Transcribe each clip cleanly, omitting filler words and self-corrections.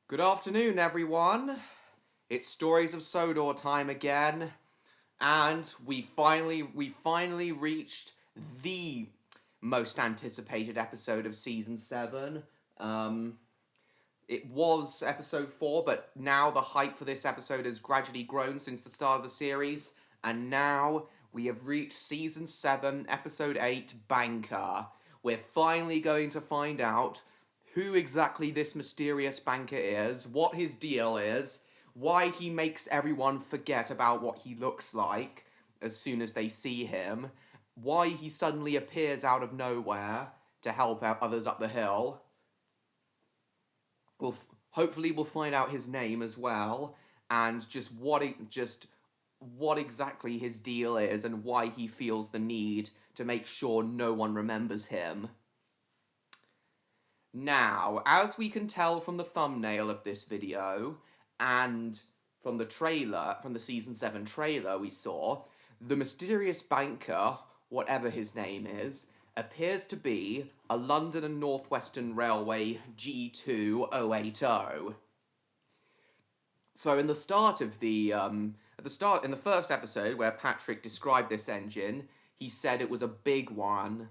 Good afternoon, everyone. It's Stories of Sodor time again, and we finally reached the most anticipated episode of season 7. It was episode 4, but now the hype for this episode has gradually grown since the start of the series, and now we have reached season 7, episode 8, Banker. We're finally going to find out who exactly this mysterious banker is, what his deal is, why he makes everyone forget about what he looks like as soon as they see him, why he suddenly appears out of nowhere to help out others up the hill. Hopefully we'll find out his name as well, and just what exactly his deal is and why he feels the need to make sure no one remembers him. Now, as we can tell from the thumbnail of this video, and from the trailer, from the Season 7 trailer we saw, the mysterious banker, whatever his name is, appears to be a London and North Western Railway G2080. So in the start of in the first episode where Patrick described this engine, he said it was a big one.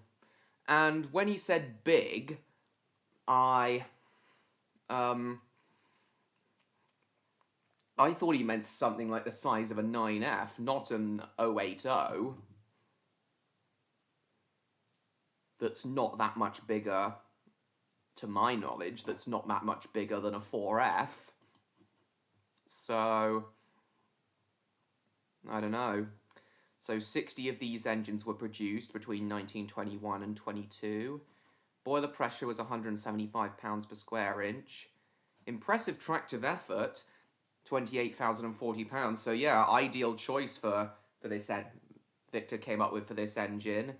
And when he said big, I thought he meant something like the size of a 9F, not an 080. That's not that much bigger, to my knowledge, that's not that much bigger than a 4F. So, I don't know. So 60 of these engines were produced between 1921 and 22. Boiler pressure was 175 pounds per square inch. Impressive tractive effort, 28,040 pounds. So yeah, ideal choice for this. Victor came up with for this engine,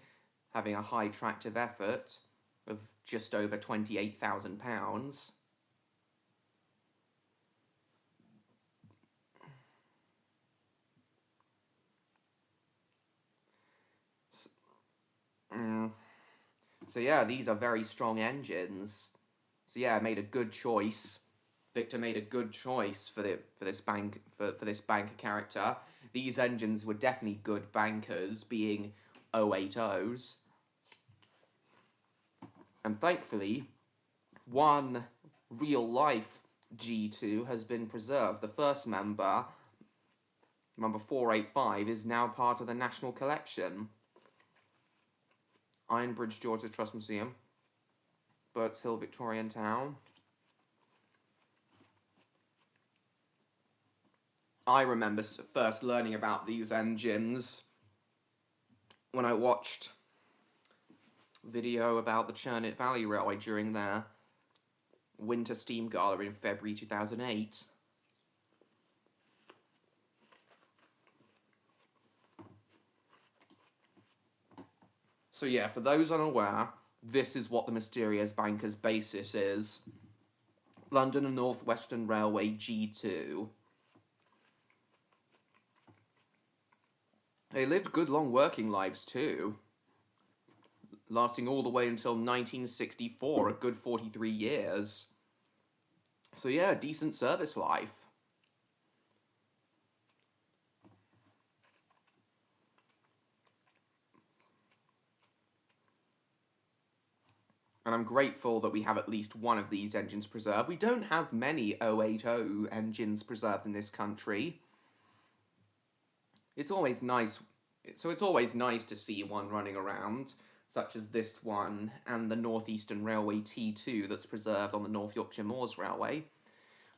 having a high tractive effort of just over 28,000 pounds. So yeah, these are very strong engines. So yeah, made a good choice. Victor made a good choice for this banker character. These engines were definitely good bankers, being 080s. And thankfully, one real life G2 has been preserved. The first member, number 485, is now part of the National Collection. Ironbridge Georgia Trust Museum, Birds Hill Victorian Town. I remember first learning about these engines when I watched video about the Churnit Valley Railway during their Winter Steam Gala in February 2008. So yeah, for those unaware, this is what the mysterious banker's basis is. London and North Western Railway G2. They lived good long working lives too, lasting all the way until 1964, a good 43 years. So yeah, decent service life. And I'm grateful that we have at least one of these engines preserved. We don't have many 080 engines preserved in this country. It's always nice to see one running around, such as this one and the Northeastern Railway T2 that's preserved on the North Yorkshire Moors Railway.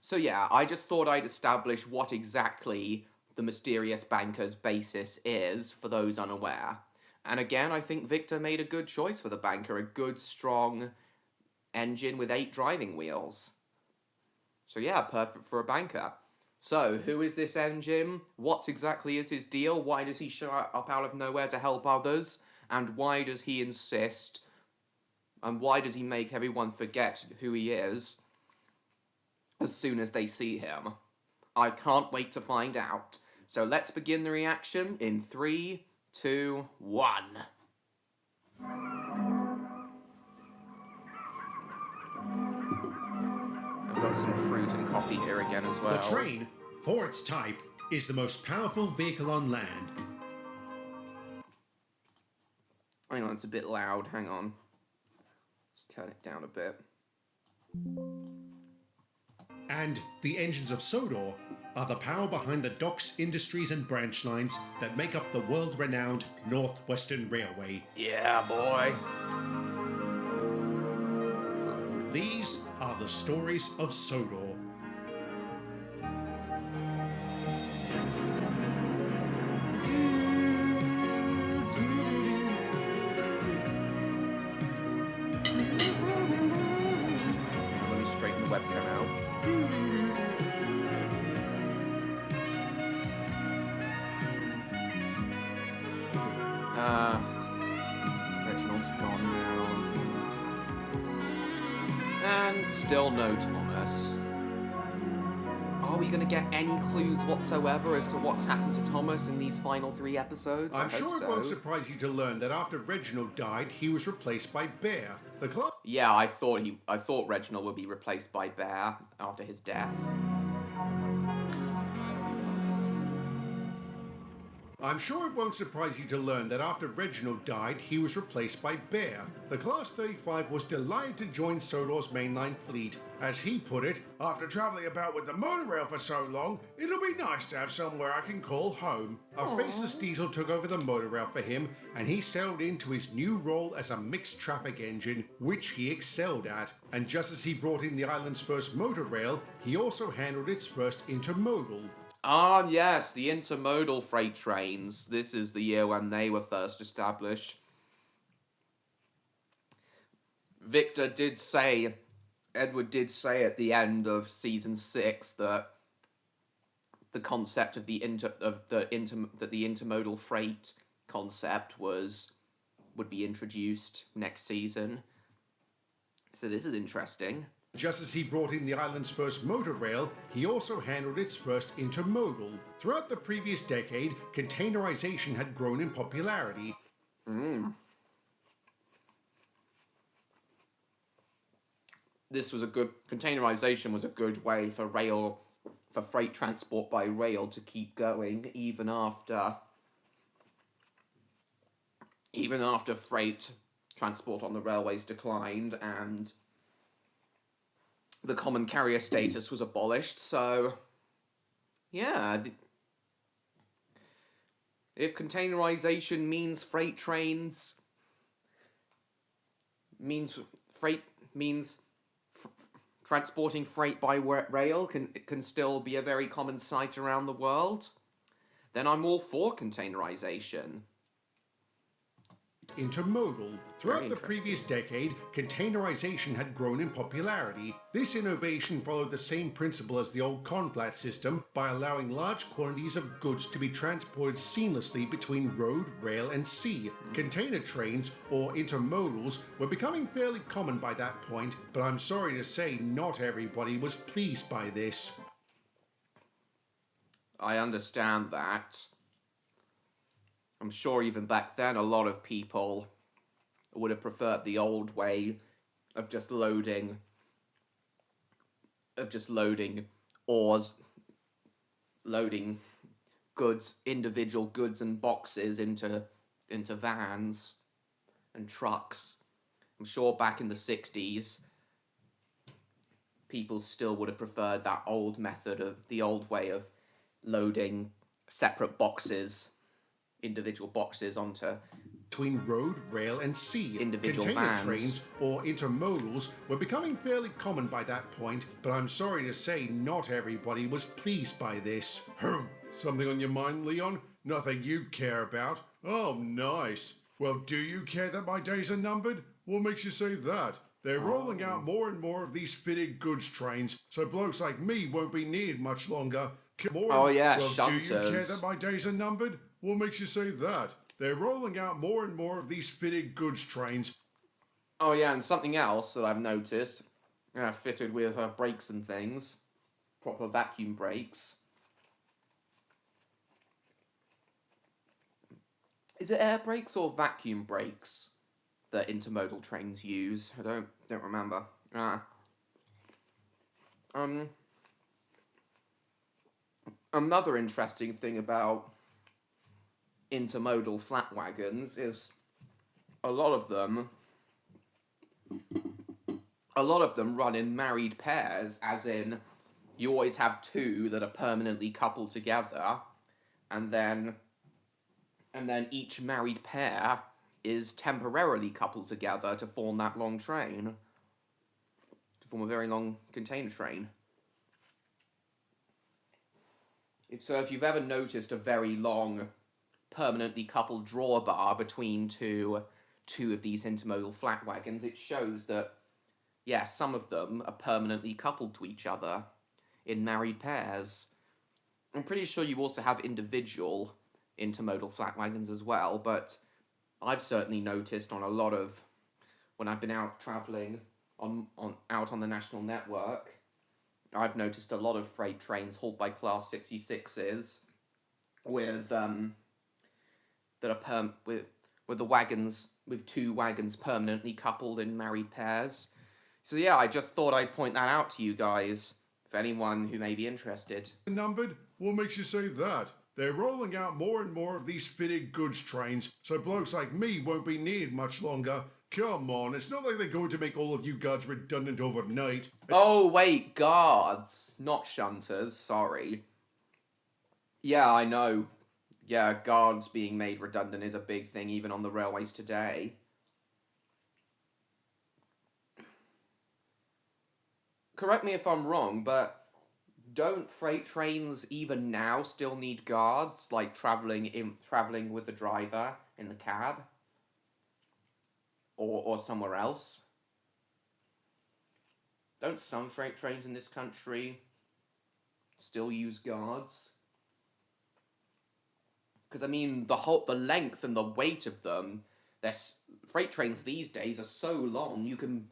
So yeah, I just thought I'd establish what exactly the mysterious banker's basis is for those unaware. And again, I think Victor made a good choice for the banker, a good, strong engine with 8 driving wheels. So yeah, perfect for a banker. So, who is this engine? What exactly is his deal? Why does he show up out of nowhere to help others? And why does he insist? And why does he make everyone forget who he is as soon as they see him? I can't wait to find out. So let's begin the reaction in 3, 2, 1. I've got some fruit and coffee here again as well. The train, for its type, is the most powerful vehicle on land. Hang on, it's a bit loud. Hang on. Let's turn it down a bit. And the engines of Sodor are the power behind the docks, industries and branch lines that make up the world-renowned Northwestern Railway. Yeah, boy. These are the stories of Sodor. Let me straighten the webcam out. Reginald's gone now. And still no Thomas. Are we going to get any clues whatsoever as to what's happened to Thomas in these final 3 episodes? I'm sure it won't surprise you to learn that after Reginald died, he was replaced by Bear. Yeah, I thought Reginald would be replaced by Bear after his death. I'm sure it won't surprise you to learn that after Reginald died, he was replaced by Bear. The Class 35 was delighted to join Sodor's mainline fleet. As he put it, after travelling about with the monorail for so long, it'll be nice to have somewhere I can call home. A faceless diesel took over the monorail for him, and he settled into his new role as a mixed traffic engine, which he excelled at. And just as he brought in the island's first monorail, he also handled its first intermodal. Ah, yes, the intermodal freight trains. This is the year when they were first established. Edward did say at the end of season 6 that the concept of the intermodal freight concept would be introduced next season. So this is interesting. Just as he brought in the island's first monorail, he also handled its first intermodal. Throughout the previous decade, containerization had grown in popularity. Containerization was a good way for freight transport by rail to keep going even after freight transport on the railways declined and the common carrier status was abolished. So, yeah, if containerization means transporting freight by rail can still be a very common sight around the world, then I'm all for containerization. Intermodal. Throughout the previous decade, containerization had grown in popularity. This innovation followed the same principle as the old Conflat system by allowing large quantities of goods to be transported seamlessly between road, rail, and sea. Container trains, or intermodals, were becoming fairly common by that point, but I'm sorry to say not everybody was pleased by this. I understand that. I'm sure even back then a lot of people would have preferred the old way of just loading oars, loading goods, individual goods and boxes into vans and trucks. I'm sure back in the 60s people still would have preferred that old method of the old way of loading separate boxes, individual boxes onto between road, rail, and sea. Individual Container vans. trains, or intermodals, were becoming fairly common by that point, but I'm sorry to say not everybody was pleased by this. Something on your mind, Leon? Nothing you care about? Oh, nice. Well, do you care that my days are numbered? What makes you say that? They're rolling out more and more of these fitted goods trains, so blokes like me won't be needed much longer. Oh yeah, well, shunters. Do you care that my days are numbered? What makes you say that? They're rolling out more and more of these fitted goods trains. Oh yeah, and something else that I've noticed, fitted with brakes and things, proper vacuum brakes. Is it air brakes or vacuum brakes that intermodal trains use? I don't remember. Um, Another interesting thing about intermodal flat wagons is a lot of them a lot of them run in married pairs, as in you always have two that are permanently coupled together, and then each married pair is temporarily coupled together to form that long train, to form a very long container train. If you've ever noticed a very long permanently coupled drawbar between two of these intermodal flat wagons, it shows that yes, some of them are permanently coupled to each other in married pairs. I'm pretty sure you also have individual intermodal flat wagons as well, but I've certainly noticed on a lot of when I've been out traveling out on the national network, I've noticed a lot of freight trains hauled by Class 66s with that are with the wagons with two wagons permanently coupled in married pairs. So yeah, I just thought I'd point that out to you guys, for anyone who may be interested. Numbered? What makes you say that? They're rolling out more and more of these fitted goods trains, so blokes like me won't be needed much longer. Come on, it's not like they're going to make all of you guards redundant overnight. Oh wait, guards, not shunters, sorry. Yeah, I know. Yeah, guards being made redundant is a big thing even on the railways today. Correct me if I'm wrong, but don't freight trains even now still need guards, like traveling with the driver in the cab or somewhere else? Don't some freight trains in this country still use guards? Because I mean, the length and the weight of them, their freight trains these days are so long. You can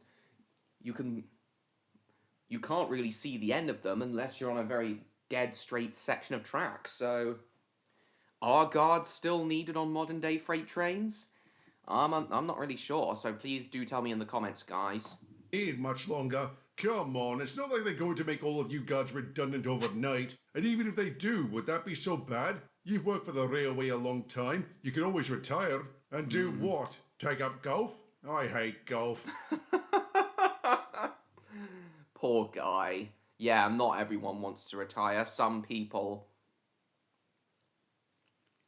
you can't really see the end of them unless you're on a very dead straight section of track. So, are guards still needed on modern day freight trains? I'm not really sure. So please do tell me in the comments, guys. Need much longer. Come on, it's not like they're going to make all of you guards redundant overnight. And even if they do, would that be so bad? You've worked for the railway a long time. You can always retire. And do what? Take up golf? I hate golf. Poor guy. Yeah, not everyone wants to retire. Some people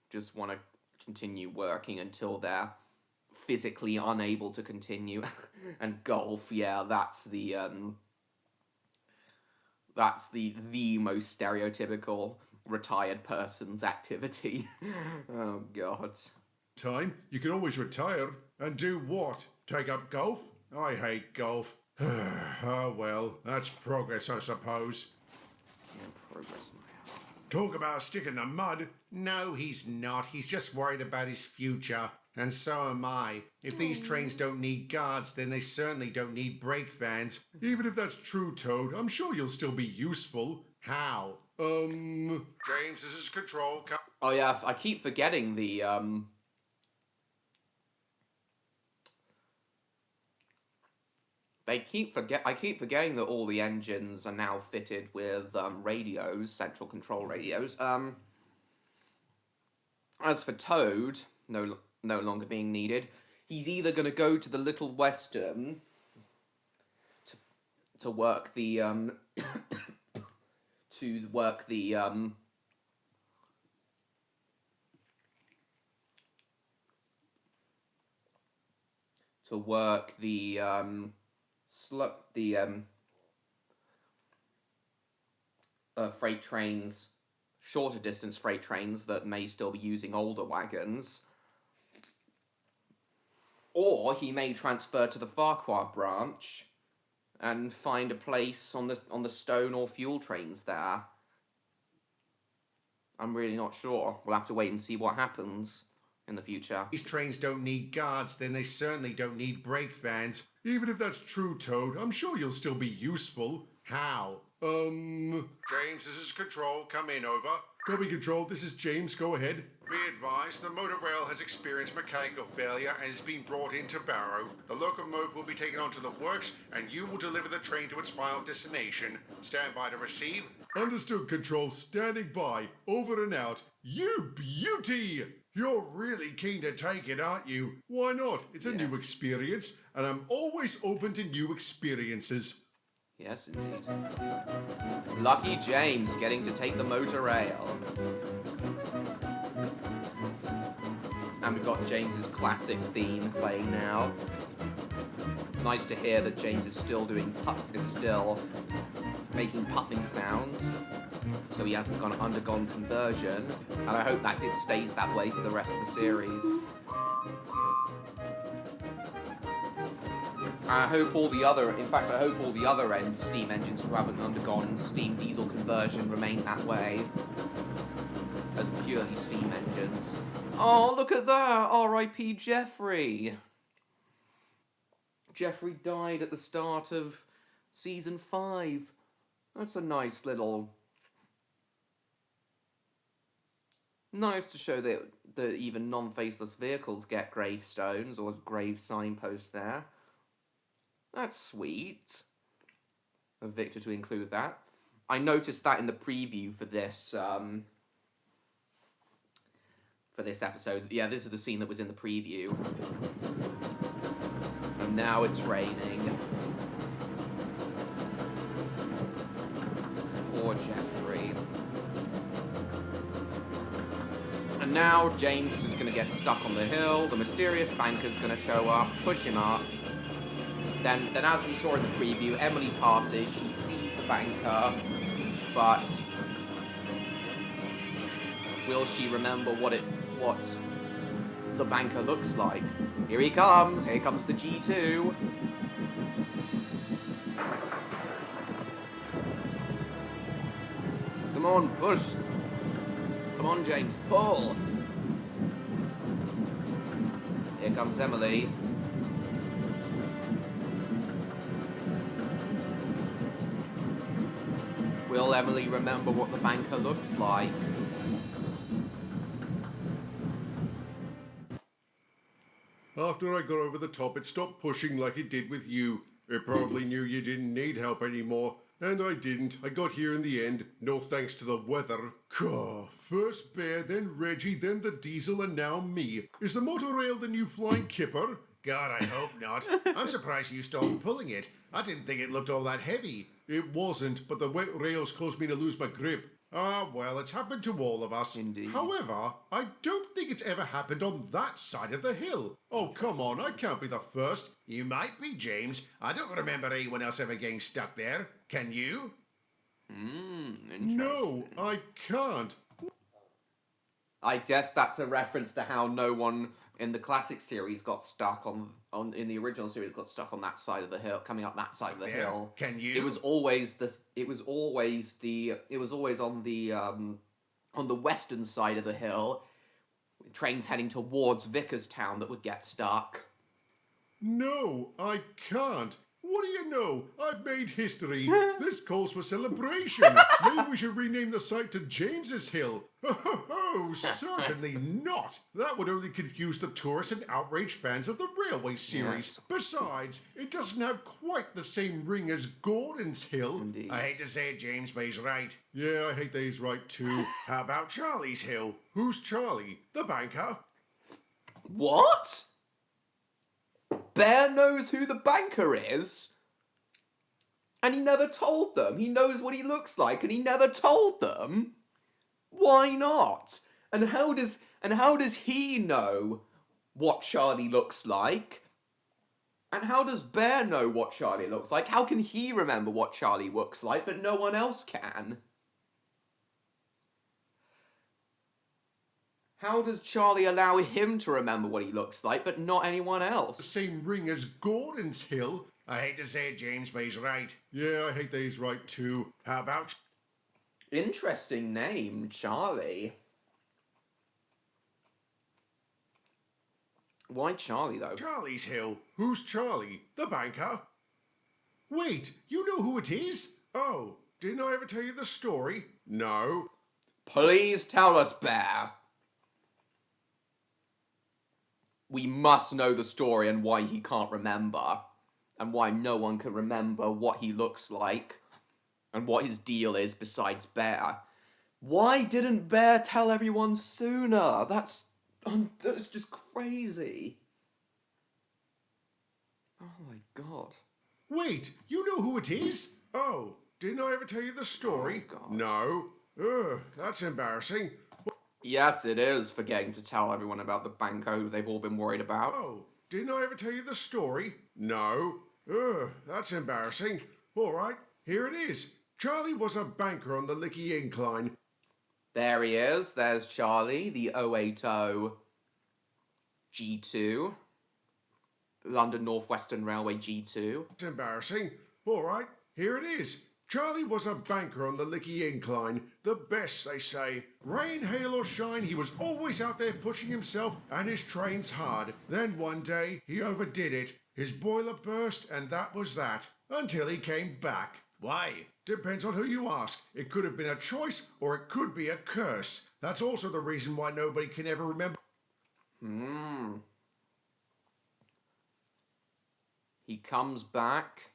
just want to continue working until they're physically unable to continue. And golf, yeah, that's the most stereotypical retired person's activity. Oh god. Time, you can always retire. And do what? Take up golf? I hate golf. Oh well, that's progress, I suppose. Yeah, progress, my house. Talk about a stick in the mud. No, he's not. He's just worried about his future. And so am I. If these trains don't need guards, then they certainly don't need brake vans. Even if that's true, Toad, I'm sure you'll still be useful. How? James, this is Control. Oh yeah, I keep forgetting the I keep forgetting that all the engines are now fitted with radios, central control radios. As for Toad, no longer being needed, he's either going to go to the Little Western to work the to work the to work the freight trains, shorter distance freight trains that may still be using older wagons, or he may transfer to the Farquhar branch and find a place on the stone or fuel trains there. I'm really not sure. We'll have to wait and see what happens in the future. These trains don't need guards, then they certainly don't need brake vans. Even if that's true, Toad, I'm sure you'll still be useful. How? James, this is Control. Come in, over. Copy control, this is James, go ahead. Be advised, the motor rail has experienced mechanical failure and is being brought into Barrow. The locomotive will be taken onto the works and you will deliver the train to its final destination. Stand by to receive. Understood, control, standing by. Over and out. You beauty! You're really keen to take it, aren't you? Why not? It's a new experience, and I'm always open to new experiences. Yes, indeed. Lucky James getting to take the motor rail. And we've got James's classic theme playing now. Nice to hear that James is still making puffing sounds. So he hasn't undergone conversion. And I hope that it stays that way for the rest of the series. I hope all the other steam engines who haven't undergone steam diesel conversion remain that way. As purely steam engines. Oh, look at that! R.I.P. Jeffrey. Jeffrey died at the start of season 5. That's a nice little... Nice to show that even non-faceless vehicles get gravestones or grave signposts there. That's sweet of Victor to include that. I noticed that in the preview for this episode. Yeah, this is the scene that was in the preview. And now it's raining. Poor Jeffrey. And now James is going to get stuck on the hill. The mysterious banker's going to show up, push him up. Then as we saw in the preview, Emily passes, she sees the banker, but will she remember what the banker looks like? Here he comes the G2. Come on, push. Come on, James, pull. Here comes Emily. Will Emily remember what the banker looks like? After I got over the top, it stopped pushing like it did with you. It probably knew you didn't need help anymore. And I didn't. I got here in the end. No thanks to the weather. Caw. First Bear, then Reggie, then the Diesel, and now me. Is the motor rail the new flying kipper? God, I hope not. I'm surprised you stopped pulling it. I didn't think it looked all that heavy. It wasn't, but the wet rails caused me to lose my grip. Ah, well, it's happened to all of us. Indeed. However, I don't think it's ever happened on that side of the hill. Oh, come on, I can't be the first. You might be, James. I don't remember anyone else ever getting stuck there. Can you? No, I can't. I guess that's a reference to how no one in the classic series got stuck in the original series got stuck on that side of the hill, coming up that side of the hill. Can you? It was always on the western side of the hill, trains heading towards Vickerstown that would get stuck. No, I can't. What do you know? I've made history. This calls for celebration. Maybe we should rename the site to James's Hill. Oh, certainly not. That would only confuse the tourists and outraged fans of the Railway series. Yes. Besides, it doesn't have quite the same ring as Gordon's Hill. Indeed. I hate to say it, James, but he's right. Yeah, I hate that he's right too. How about Charlie's Hill? Who's Charlie? The banker? What? Bear knows who the banker is? And he never told them. He knows what he looks like and he never told them? Why not? And how does he know what Charlie looks like? And how does Bear know what Charlie looks like? How can he remember what Charlie looks like, but no one else can? How does Charlie allow him to remember what he looks like, but not anyone else? The same ring as Gordon's Hill. I hate to say it, James, but he's right. Yeah, I hate that he's right too. How about... Interesting name, Charlie. Why Charlie, though? Charlie's Hill. Who's Charlie? The banker? Wait, you know who it is? Oh, didn't I ever tell you the story? No. Please tell us, Bear. We must know the story and why he can't remember. And why no one can remember what he looks like. And what his deal is besides Bear. Why didn't Bear tell everyone sooner? That's just crazy. Oh my god. Wait, you know who it is? Oh, didn't I ever tell you the story? Oh, God. No. Ugh, that's embarrassing. Yes, it is forgetting to tell everyone about the banco they've all been worried about. Oh, didn't I ever tell you the story? No. Ugh, that's embarrassing. All right, here it is. Charlie was a banker on the Licky Incline. There he is. There's Charlie, the 080 G2. London North Western Railway G2. It's embarrassing. All right, here it is. Charlie was a banker on the Licky Incline. The best, they say. Rain, hail or shine, he was always out there pushing himself and his trains hard. Then one day, he overdid it. His boiler burst and that was that. Until he came back. Why? Depends on who you ask. It could have been a choice or it could be a curse. That's also the reason why nobody can ever remember. He comes back.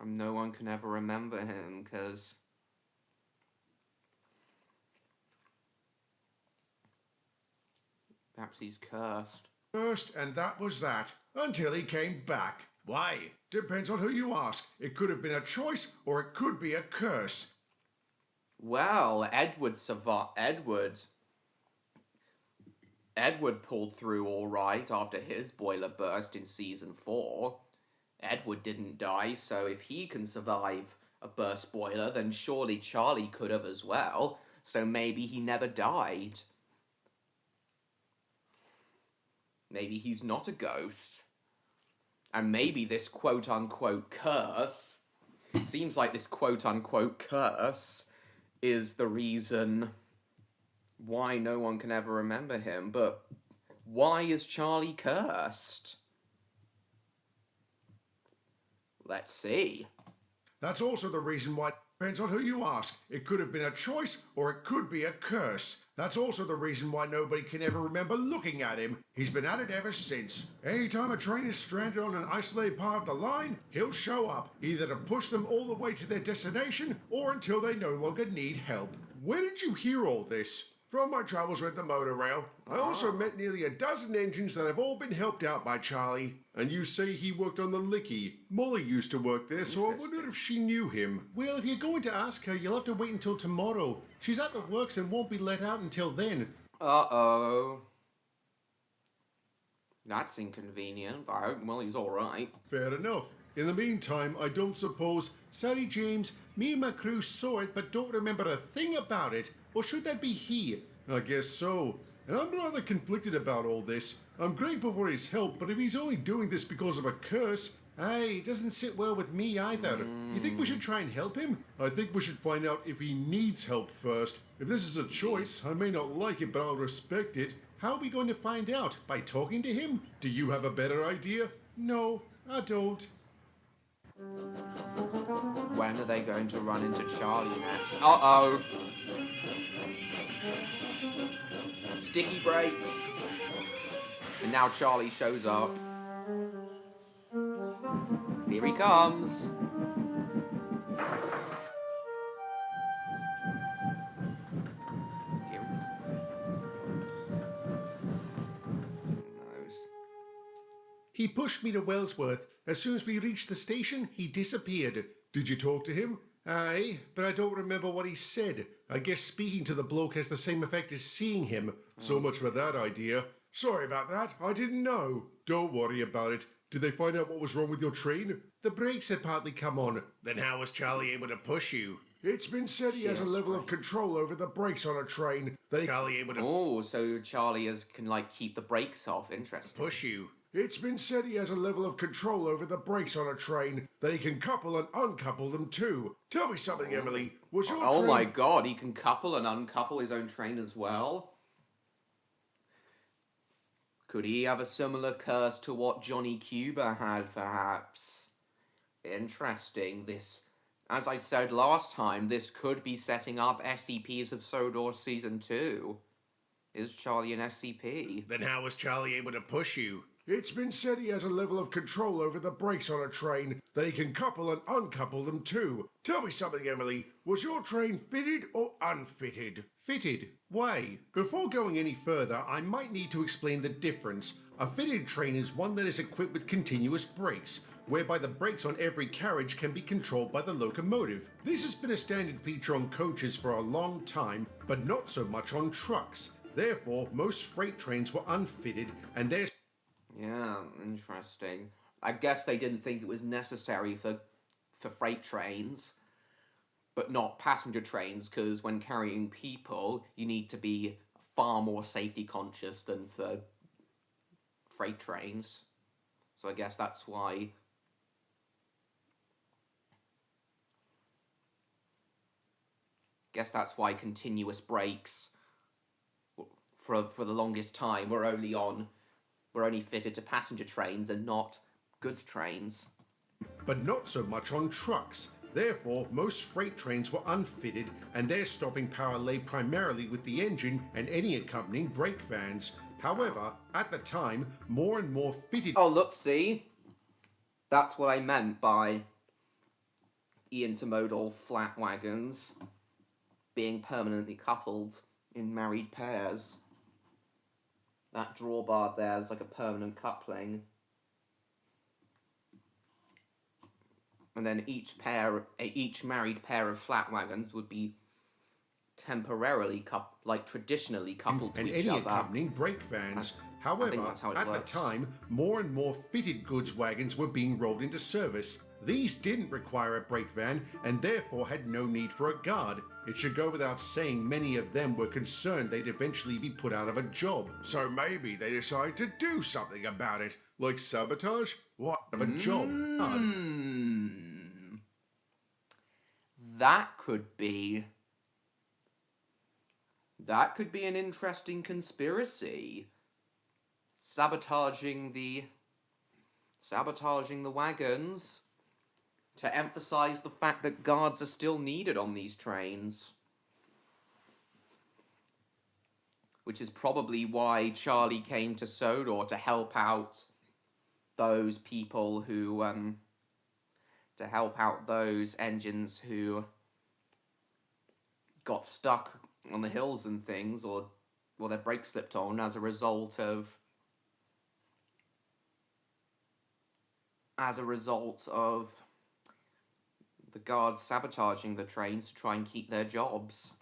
And no one can ever remember him, because perhaps he's cursed. First, and that was that. Until he came back. Why? Depends on who you ask. It could have been a choice or it could be a curse. Well, Edward pulled through all right after his boiler burst in season 4. Edward didn't die, so if he can survive a burst boiler, then surely Charlie could have as well. So maybe he never died. Maybe he's not a ghost. And maybe this quote-unquote curse, seems like this quote-unquote curse is the reason why no one can ever remember him. But why is Charlie cursed? Let's see. That's also the reason why. Depends on who you ask. It could have been a choice or it could be a curse. That's also the reason why nobody can ever remember looking at him. He's been at it ever since. Anytime a train is stranded on an isolated part of the line, he'll show up, either to push them all the way to their destination or until they no longer need help. Where did you hear all this? From my travels with the monorail. I also met nearly a dozen engines that have all been helped out by Charlie. And you say he worked on the Licky. Molly used to work there, so I wondered if she knew him. Well, if you're going to ask her, you'll have to wait until tomorrow. She's at the works and won't be let out until then. Uh-oh. That's inconvenient, but well, he's alright. Fair enough. In the meantime, I don't suppose... Sorry, James. Me and my crew saw it, but don't remember a thing about it. Or should that be he? I guess so. And I'm rather conflicted about all this. I'm grateful for his help, but if he's only doing this because of a curse... Aye, it doesn't sit well with me either. You think we should try and help him? I think we should find out if he needs help first. If this is a choice, I may not like it, but I'll respect it. How are we going to find out? By talking to him? Do you have a better idea? No, I don't. When are they going to run into Charlie next? Uh-oh. Sticky brakes. And now Charlie shows up. Here he comes. Here He pushed me to Wellsworth. As soon as we reached the station, he disappeared. Did you talk to him? Aye, but I don't remember what he said. I guess speaking to the bloke has the same effect as seeing him. So much for that idea. Sorry about that. I didn't know. Don't worry about it. Did they find out what was wrong with your train? The brakes had partly come on. Then how was Charlie able to push you? It's been said he has a level of control over the brakes on a train. That Charlie able to Oh, so Charlie can like keep the brakes off. Interesting. push you. It's been said he has a level of control over the brakes on a train, that he can couple and uncouple them too. Tell me something, Emily. Was your Oh train... my god, he can couple and uncouple his own train as well? Could he have a similar curse to what Johnny Cuba had, perhaps? Interesting. This as I said last time, this could be setting up SCPs of Sodor Season 2. Is Charlie an SCP? Then how was Charlie able to push you? It's been said he has a level of control over the brakes on a train that he can couple and uncouple them too. Tell me something, Emily. Was your train fitted or unfitted? Fitted. Why? Before going any further, I might need to explain the difference. A fitted train is one that is equipped with continuous brakes, whereby the brakes on every carriage can be controlled by the locomotive. This has been a standard feature on coaches for a long time, but not so much on trucks. Therefore, most freight trains were unfitted, and their... Yeah, interesting. I guess they didn't think it was necessary for freight trains, but not passenger trains, because when carrying people, you need to be far more safety conscious than for freight trains. So I guess that's why... continuous brakes for the longest time were only fitted to passenger trains and not goods trains. But not so much on trucks. Therefore, most freight trains were unfitted, and their stopping power lay primarily with the engine and any accompanying brake vans. However, at the time, more and more fitted... Oh, look, see? That's what I meant by the intermodal flat wagons being permanently coupled in married pairs. That drawbar there is like a permanent coupling. And then each married pair of flat wagons would be temporarily traditionally coupled to and each any other. accompanying brake vans. However, at the time, more and more fitted goods wagons were being rolled into service. These didn't require a brake van and therefore had no need for a guard. It should go without saying many of them were concerned they'd eventually be put out of a job. So maybe they decided to do something about it, like sabotage? What of a job? That could be an interesting conspiracy. Sabotaging the wagons to emphasize the fact that guards are still needed on these trains. Which is probably why Charlie came to Sodor, to help out those people who, to help out those engines who got stuck on the hills and things, or their brakes slipped on as a result of the guards sabotaging the trains to try and keep their jobs.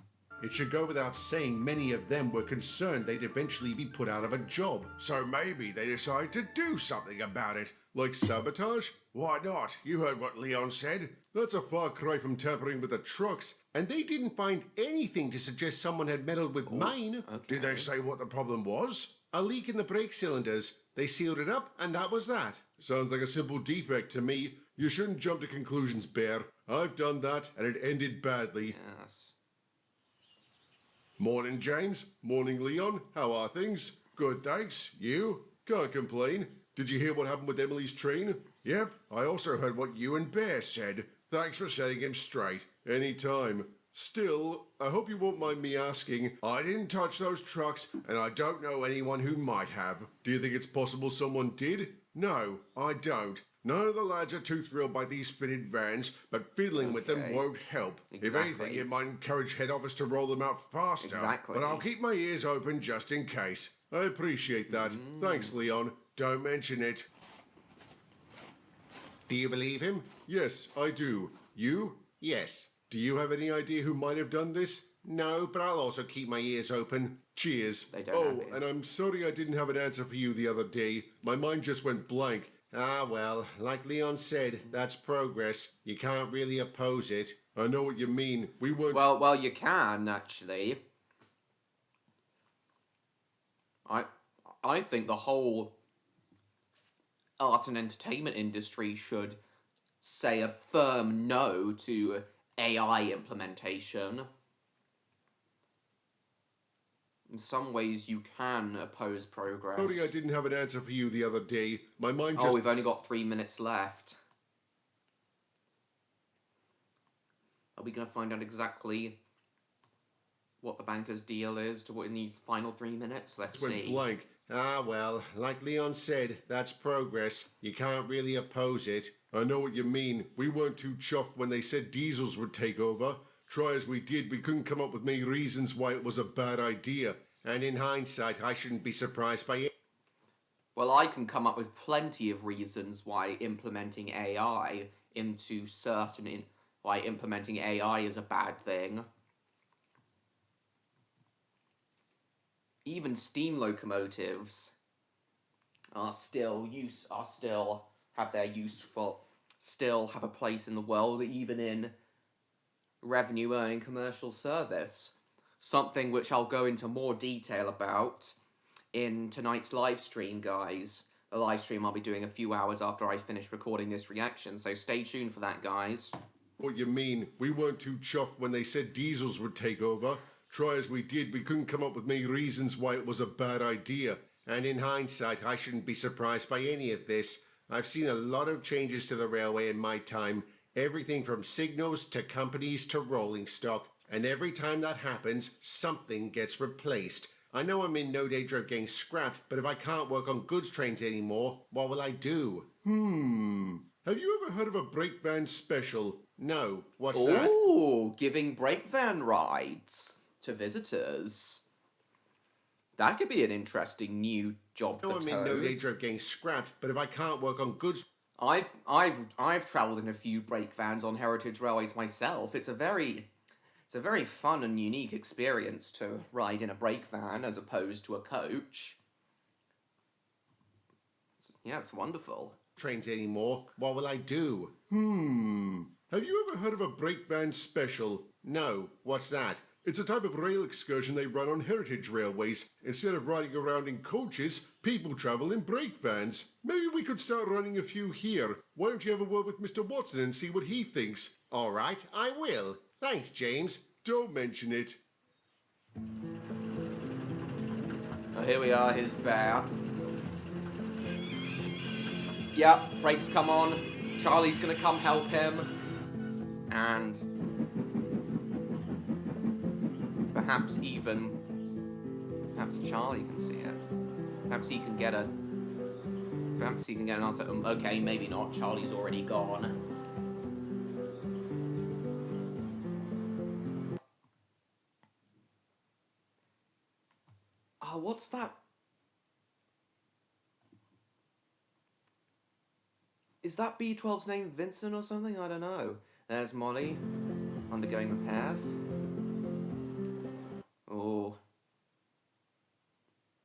It should go without saying many of them were concerned they'd eventually be put out of a job. So maybe they decided to do something about it, like sabotage? Why not? You heard what Leon said. That's a far cry from tampering with the trucks. And they didn't find anything to suggest someone had meddled with mine. Okay. Did they say what the problem was? A leak in the brake cylinders. They sealed it up, and that was that. Sounds like a simple defect to me. You shouldn't jump to conclusions, Bear. I've done that, and it ended badly. Yes. Morning, James. Morning, Leon. How are things? Good, thanks. You? Can't complain. Did you hear what happened with Emily's train? Yep, I also heard what you and Bear said. Thanks for setting him straight. Any time. Still, I hope you won't mind me asking. I didn't touch those trucks, and I don't know anyone who might have. Do you think it's possible someone did? No, I don't. None of the lads are too thrilled by these fitted vans, but fiddling with them won't help. Exactly. If anything, it might encourage head office to roll them out faster. Exactly. But I'll keep my ears open just in case. I appreciate that. Thanks, Leon. Don't mention it. Do you believe him? Yes, I do. You? Yes. Do you have any idea who might have done this? No, but I'll also keep my ears open. Cheers. They don't have ears. And I'm sorry I didn't have an answer for you the other day. My mind just went blank. Ah, well, like Leon said, that's progress. You can't really oppose it. I know what you mean. We weren't... Well, you can, actually. I think the whole art and entertainment industry should say a firm no to AI implementation. In some ways, you can oppose progress. Sorry I didn't have an answer for you the other day. My mind just... Oh, we've only got 3 minutes left. Are we going to find out exactly what the banker's deal is in these final 3 minutes? Let's went see. blank. Ah, well, like Leon said, that's progress. You can't really oppose it. I know what you mean. We weren't too chuffed when they said diesels would take over. Try as we did, we couldn't come up with many reasons why it was a bad idea. And in hindsight, I shouldn't be surprised by it. Well, I can come up with plenty of reasons why implementing AI why implementing AI is a bad thing. Even steam locomotives still have a place in the world, even in revenue earning commercial service. Something which I'll go into more detail about in tonight's live stream, guys. A live stream I'll be doing a few hours after I finish recording this reaction, so stay tuned for that, guys. What you mean? We weren't too chuffed when they said diesels would take over. Try as we did, we couldn't come up with many reasons why it was a bad idea. And in hindsight, I shouldn't be surprised by any of this. I've seen a lot of changes to the railway in my time. Everything from signals to companies to rolling stock. And every time that happens, something gets replaced. I know I'm in no danger of getting scrapped, but if I can't work on goods trains anymore, what will I do? Have you ever heard of a brake van special? No. What's that? Ooh, giving brake van rides to visitors. That could be an interesting new job for I know I'm in no Toad. danger of getting scrapped, but if I can't work on goods... I've travelled in a few brake vans on heritage railways myself. It's a very fun and unique experience to ride in a brake van as opposed to a coach. Yeah, it's wonderful. Trains anymore, what will I do? Have you ever heard of a brake van special? No. What's that? It's a type of rail excursion they run on heritage railways. Instead of riding around in coaches, people travel in brake vans. Maybe we could start running a few here. Why don't you have a word with Mr. Watson and see what he thinks? All right, I will. Thanks, James. Don't mention it. Oh, here we are, his bear. Yep, brakes come on. Charlie's gonna come help him. And perhaps Charlie can see it. Perhaps he can get an answer. Okay, maybe not. Charlie's already gone. Oh, what's that? Is that B12's name Vincent or something? I don't know. There's Molly, undergoing repairs. Oh.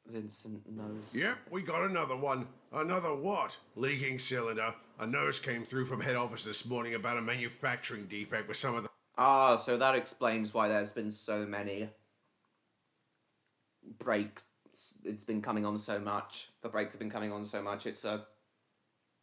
Vincent knows. Yep, we got another one. Another what? Leaking cylinder. A nurse came through from head office this morning about a manufacturing defect with some of the... Ah, so that explains why there's been so many brakes. It's been coming on so much. The brakes have been coming on so much. It's a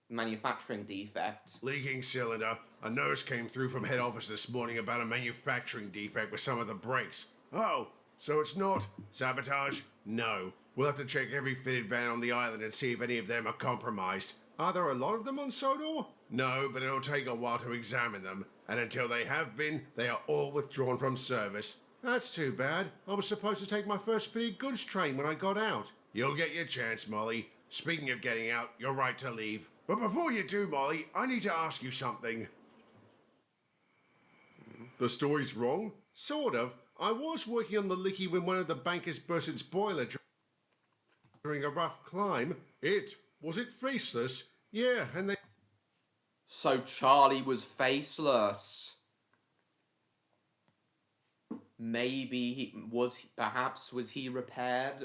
manufacturing defect. Leaking cylinder. A nurse came through from head office this morning about a manufacturing defect with some of the brakes. Oh, so it's not Sabotage? No. We'll have to check every fitted van on the island and see if any of them are compromised. Are there a lot of them on Sodor? No, but it'll take a while to examine them. And until they have been, they are all withdrawn from service. That's too bad. I was supposed to take my first fitted goods train when I got out. You'll get your chance, Molly. Speaking of getting out, you're right to leave. But before you do, Molly, I need to ask you something. The story's wrong? Sort of. I was working on the Licky when one of the bankers burst its boiler during a rough climb. Was it faceless? Yeah, and they... So Charlie was faceless. Maybe perhaps was he repaired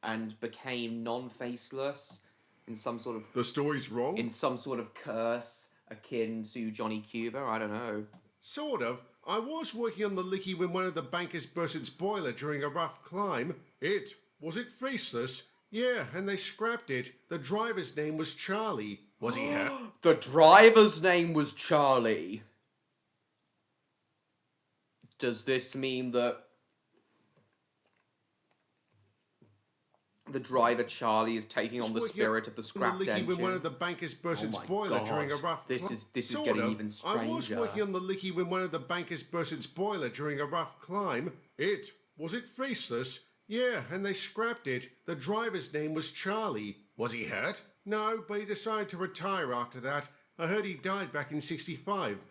and became non-faceless in some sort of... The story's wrong? In some sort of curse akin to Johnny Cuba, I don't know. Sort of. I was working on the Licky when one of the bankers burst its boiler during a rough climb. Was it faceless? Yeah, and they scrapped it. The driver's name was Charlie. Was he hurt? The driver's name was Charlie. Does this mean that The driver Charlie is taking on the spirit of the on the scrapped leaky engine. when one of the bankers burst Oh its my boiler during a God. rough... This is Sort getting of. even I was stranger. working on the leaky when one of the bankers burst its boiler during a rough climb. Was it faceless? Yeah, and they scrapped it. The driver's name was Charlie. Was he hurt? No, but he decided to retire after that. I heard he died back in 65.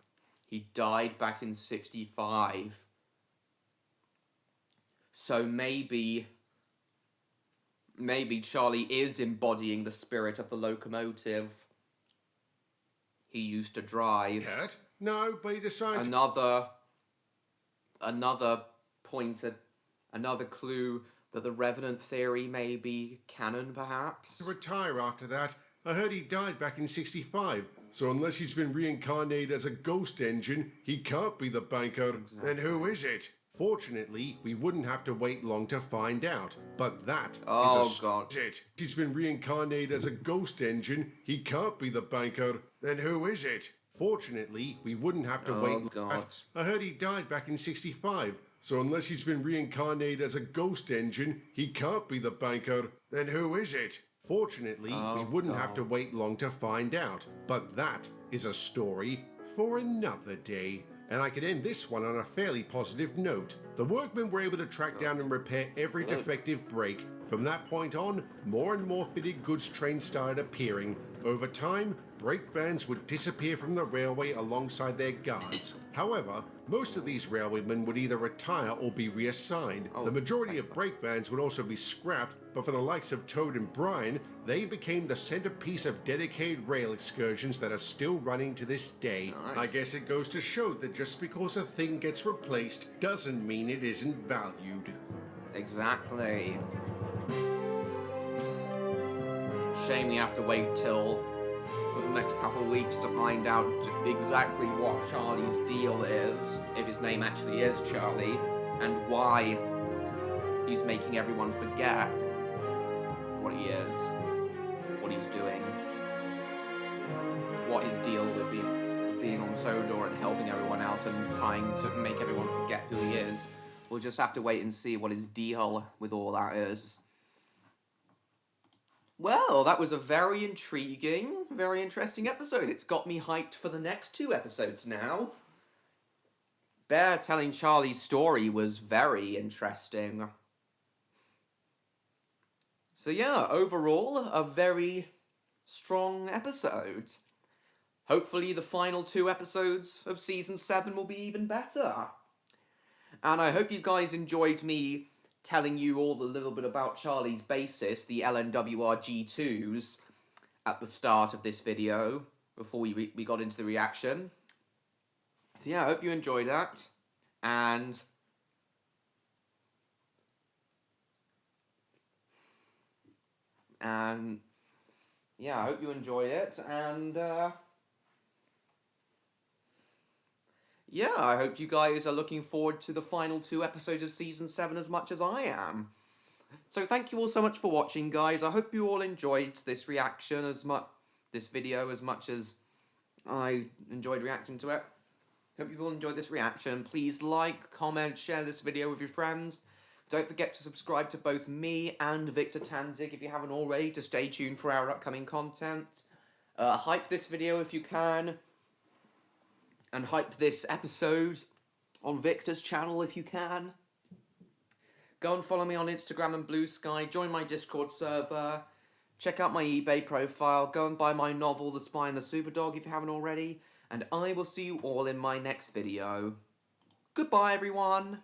He died back in 65. So maybe Charlie is embodying the spirit of the locomotive he used to drive. Hurt? No, but he decided another pointer, another clue that the Revenant theory may be canon, perhaps. to retire after that. I heard he died back in 65. So unless he's been reincarnated as a ghost engine, he can't be the banker. Exactly. Then who is it? Fortunately, we wouldn't have to wait long to find out. But that Oh, is God. it. He's been reincarnated as a ghost engine. He can't be the banker. Then who is it? Fortunately, we wouldn't have to wait. God. I heard he died back in 65. So unless he's been reincarnated as a ghost engine, he can't be the banker. Then who is it? Fortunately, we wouldn't have to wait long to find out. But that is a story for another day. And I could end this one on a fairly positive note. The workmen were able to track down and repair every defective brake. From that point on, more and more fitted goods trains started appearing. Over time, brake vans would disappear from the railway alongside their guards. However, most of these railwaymen would either retire or be reassigned. The majority of brake vans would also be scrapped, but for the likes of Toad and Brian, they became the centerpiece of dedicated rail excursions that are still running to this day. Nice. I guess it goes to show that just because a thing gets replaced doesn't mean it isn't valued. Exactly. Shame we have to wait till the next couple of weeks to find out exactly what Charlie's deal is, if his name actually is Charlie, and why he's making everyone forget what he is, what he's doing, what his deal with being on Sodor and helping everyone out and trying to make everyone forget who he is. We'll just have to wait and see what his deal with all that is. Well, that was a very intriguing, very interesting episode. It's got me hyped for the next 2 episodes now. Bear telling Charlie's story was very interesting. So yeah, overall, a very strong episode. Hopefully the final 2 episodes of Season 7 will be even better. And I hope you guys enjoyed me telling you all a little bit about Charlie's basis, the LNWR G2s, at the start of this video, before we got into the reaction. So yeah, I hope you enjoyed that, and yeah, I hope you enjoyed it, and yeah, I hope you guys are looking forward to the final 2 episodes of Season 7 as much as I am. So thank you all so much for watching, guys. I hope you all enjoyed this reaction this video as much as I enjoyed reacting to it. Hope you've all enjoyed this reaction. Please like, comment, share this video with your friends. Don't forget to subscribe to both me and Victor Tanzig if you haven't already to stay tuned for our upcoming content. Hype this video if you can. And hype this episode on Victor's channel if you can. Go and follow me on Instagram and Blue Sky. Join my Discord server. Check out my eBay profile. Go and buy my novel, The Spy and the Superdog, if you haven't already. And I will see you all in my next video. Goodbye, everyone.